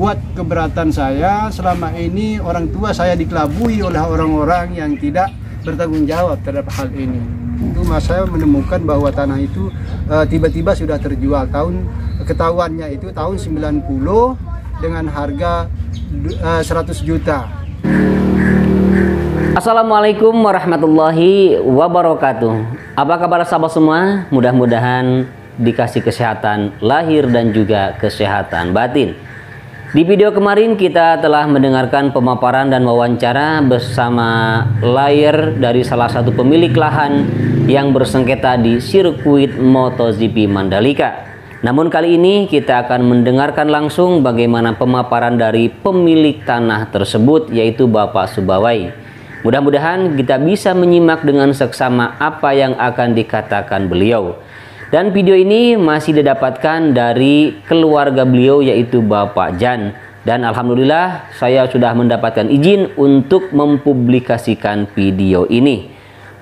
buat keberatan saya selama ini orang tua saya dikelabui oleh orang-orang yang tidak bertanggung jawab terhadap hal ini. Itu mas saya menemukan bahwa tanah itu tiba-tiba sudah terjual. Ketahuannya itu tahun 90 dengan harga 100 juta. Assalamualaikum warahmatullahi wabarakatuh. Apa kabar sahabat semua? Mudah-mudahan dikasih kesehatan lahir dan juga kesehatan batin. Di video kemarin kita telah mendengarkan pemaparan dan wawancara bersama lawyer dari salah satu pemilik lahan yang bersengketa di sirkuit MotoGP Mandalika. Namun kali ini kita akan mendengarkan langsung bagaimana pemaparan dari pemilik tanah tersebut, yaitu Bapak Subawai. Mudah-mudahan kita bisa menyimak dengan seksama apa yang akan dikatakan beliau. Dan video ini masih didapatkan dari keluarga beliau, yaitu Bapak Jan. Dan alhamdulillah saya sudah mendapatkan izin untuk mempublikasikan video ini.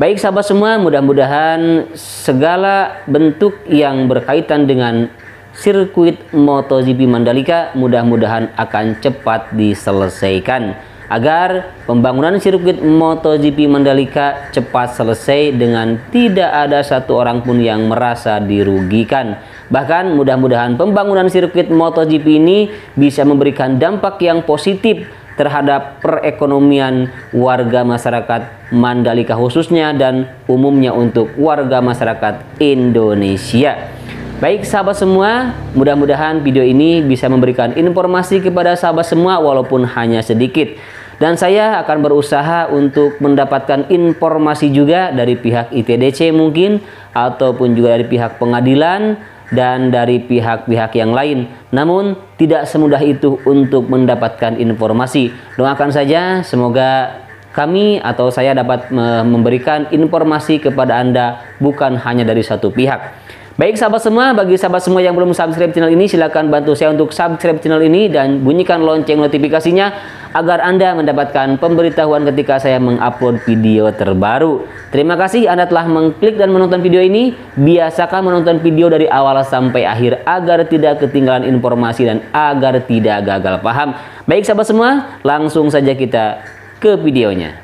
Baik sahabat semua, mudah-mudahan segala bentuk yang berkaitan dengan sirkuit MotoGP Mandalika mudah-mudahan akan cepat diselesaikan, agar pembangunan sirkuit MotoGP Mandalika cepat selesai dengan tidak ada satu orang pun yang merasa dirugikan. Bahkan mudah-mudahan pembangunan sirkuit MotoGP ini bisa memberikan dampak yang positif terhadap perekonomian warga masyarakat Mandalika khususnya dan umumnya untuk warga masyarakat Indonesia. Baik sahabat semua, mudah-mudahan video ini bisa memberikan informasi kepada sahabat semua walaupun hanya sedikit. Dan saya akan berusaha untuk mendapatkan informasi juga dari pihak ITDC mungkin, ataupun juga dari pihak pengadilan dan dari pihak-pihak yang lain. Namun tidak semudah itu untuk mendapatkan informasi. Doakan saja semoga kami atau saya dapat memberikan informasi kepada Anda bukan hanya dari satu pihak. Baik sahabat semua, bagi sahabat semua yang belum subscribe channel ini, silahkan bantu saya untuk subscribe channel ini dan bunyikan lonceng notifikasinya agar Anda mendapatkan pemberitahuan ketika saya mengupload video terbaru. Terima kasih Anda telah mengklik dan menonton video ini. Biasakan menonton video dari awal sampai akhir agar tidak ketinggalan informasi dan agar tidak gagal paham. Baik sahabat semua, langsung saja kita ke videonya.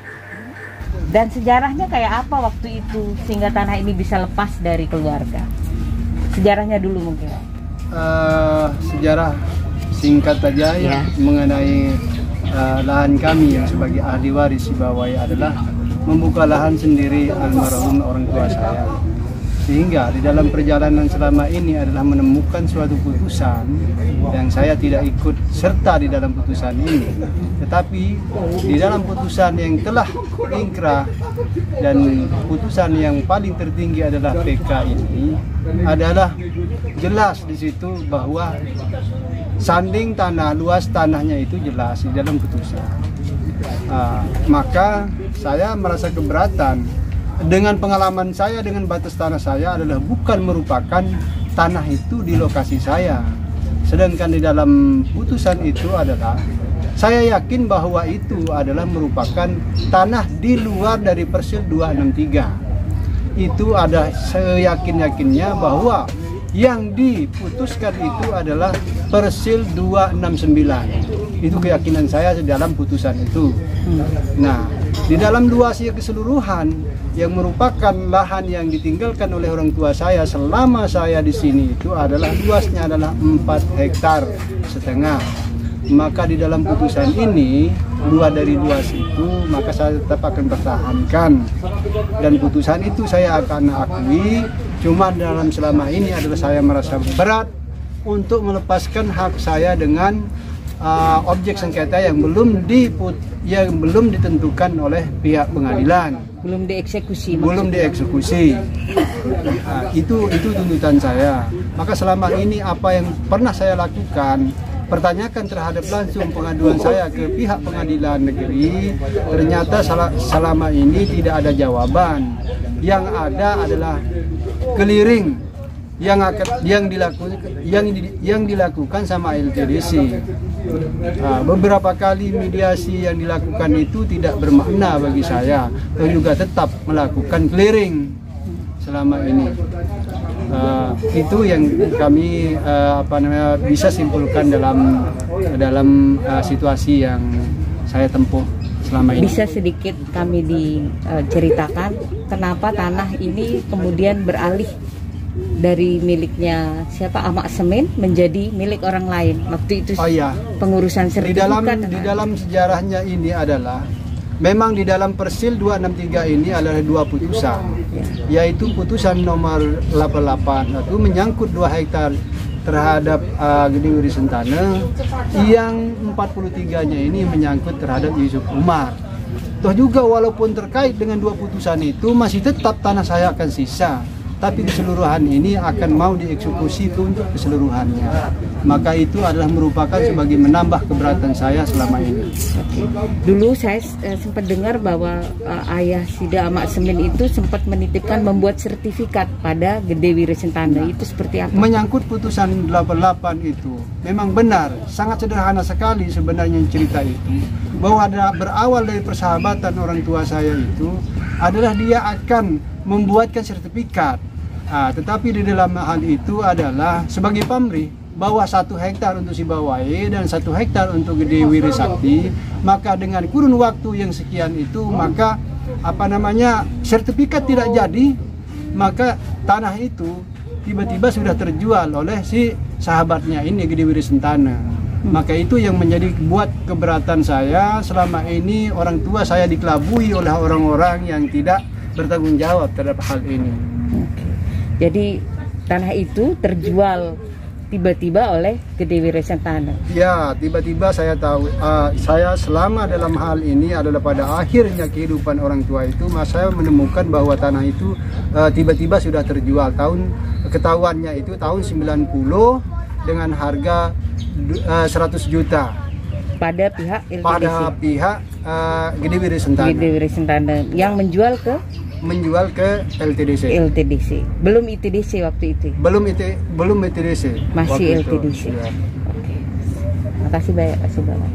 Dan sejarahnya kayak apa waktu itu sehingga tanah ini bisa lepas dari keluarga? Sejarahnya dulu mungkin. Sejarah singkat saja ya, mengenai lahan kami yang sebagai ahli waris Subawai adalah membuka lahan sendiri almarhum orang tua saya. Sehingga di dalam perjalanan selama ini adalah menemukan suatu putusan yang saya tidak ikut serta di dalam putusan ini. Tetapi di dalam putusan yang telah ingkrah dan putusan yang paling tertinggi adalah PK ini adalah jelas di situ bahwa sanding tanah, luas tanahnya itu jelas di dalam putusan. Maka saya merasa keberatan dengan pengalaman saya dengan batas tanah saya adalah bukan merupakan tanah itu di lokasi saya. Sedangkan di dalam putusan itu adalah saya yakin bahwa itu adalah merupakan tanah di luar dari Persil 263. Itu ada seyakin-yakinnya bahwa yang diputuskan itu adalah Persil 269. Itu keyakinan saya di dalam putusan itu. Nah, di dalam luasnya keseluruhan yang merupakan lahan yang ditinggalkan oleh orang tua saya selama saya di sini itu adalah luasnya adalah 4,5 hektar. Maka di dalam putusan ini luar dari luas itu maka saya tetap akan pertahankan, dan putusan itu saya akan akui. Cuma dalam selama ini adalah saya merasa berat untuk melepaskan hak saya dengan objek sengketa yang belum ditentukan oleh pihak pengadilan, belum dieksekusi. Nah, itu tuntutan saya. Maka selama ini apa yang pernah saya lakukan, pertanyakan terhadap langsung pengaduan saya ke pihak pengadilan negeri, ternyata selama ini tidak ada jawaban. Yang ada adalah keliring yang dilakukan sama LTDC. Beberapa kali mediasi yang dilakukan itu tidak bermakna bagi saya, dan juga tetap melakukan clearing selama ini. Itu yang kami bisa simpulkan dalam dalam situasi yang saya tempuh selama ini. Bisa sedikit kami diceritakan kenapa tanah ini kemudian beralih dari miliknya siapa Amak Semin menjadi milik orang lain waktu itu? Oh iya, pengurusan sertifikat. di dalam sejarahnya ini adalah memang di dalam Persil 263 ini adalah 2 putusan, yaitu putusan nomor 88 itu menyangkut 2 hektar terhadap Gede Wiri Sentana, yang 43-nya ini menyangkut terhadap Yusuf Umar. Toh juga walaupun terkait dengan 2 putusan itu masih tetap tanah saya akan sisa, tapi keseluruhan ini akan mau dieksekusi untuk keseluruhannya. Maka itu adalah merupakan sebagai menambah keberatan saya selama ini. Dulu saya sempat dengar bahwa ayah Sida Amak Semin itu sempat menitipkan membuat sertifikat pada Gede Wiri Sentana. Itu seperti apa? Menyangkut putusan 88 itu memang benar, sangat sederhana sekali sebenarnya cerita itu, bahwa ada berawal dari persahabatan orang tua saya itu adalah dia akan membuatkan sertifikat. Tetapi di dalam hal itu adalah sebagai pamrih bahwa 1 hektar untuk Sibawai dan 1 hektar untuk Gede Wiri Sakti, maka dengan kurun waktu yang sekian itu maka sertifikat tidak jadi, maka tanah itu tiba-tiba sudah terjual oleh si sahabatnya ini Gede Wiri Sentana. Maka itu yang menjadi buat keberatan saya selama ini, orang tua saya dikelabui oleh orang-orang yang tidak bertanggung jawab terhadap hal ini. Jadi tanah itu terjual tiba-tiba oleh Gede Wiri Sentana. Ya, tiba-tiba saya tahu. Saya selama dalam hal ini adalah pada akhirnya kehidupan orang tua itu, saya menemukan bahwa tanah itu tiba-tiba sudah terjual. Ketahuannya itu tahun 90 dengan harga 100 juta. Pada pihak LTDC. Pada pihak Gede Wiri Sentana. Gede Wiri Sentana yang menjual ke LTDC. Belum ITDC waktu itu. Belum ITDC. Masih LTDC. Ya. Oke. Makasih banyak, Pak Subala.